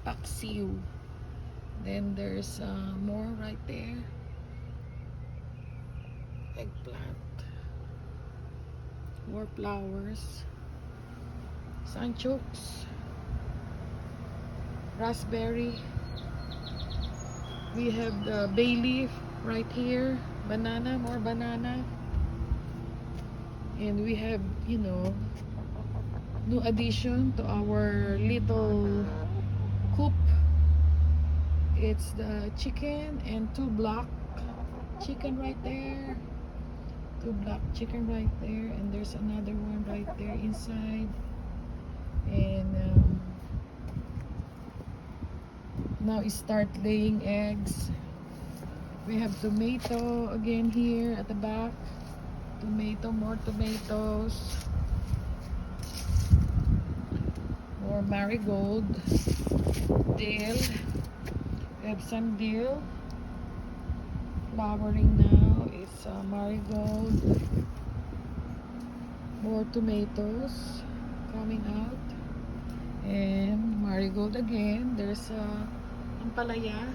paksiw. Then there's more right there. Eggplant. More flowers. Sunchokes. Raspberry. We have the bay leaf right here. Banana, more banana. And we have, you know, new addition to our little coop. It's the chicken and 2 black chicken right there. 2 black chicken right there. And there's another one right there inside. And now it start laying eggs. We have tomato again here at the back. Tomato, more tomatoes. More marigold. Dill. We have some dill. Flowering now. It's marigold. More tomatoes coming out. And marigold again. There's ampalaya.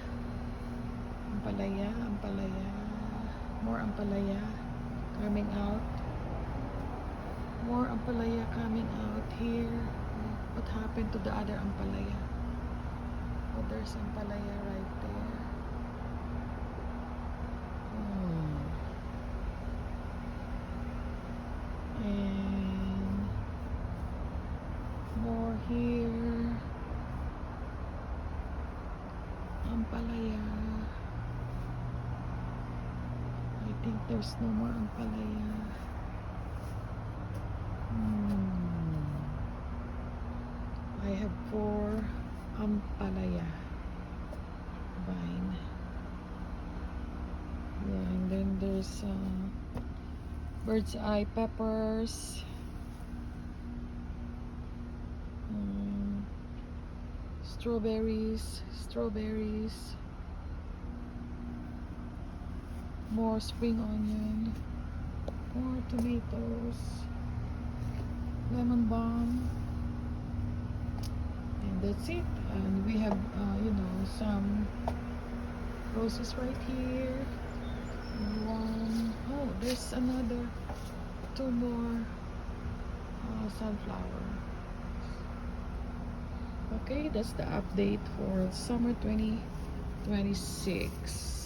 Ampalaya. More ampalaya coming out. More ampalaya coming out here. What happened to the other ampalaya? Oh, there's ampalaya right there. And more here. Ampalaya. I think there's no more ampalaya. I have 4 ampalaya vine. Yeah, and then there's bird's eye peppers. Strawberries. More spring onion. More tomatoes. Lemon balm. And that's it. And we have you know, some roses right here. And 1. Oh, there's another 2 more sunflower. Okay, that's the update for summer 2026.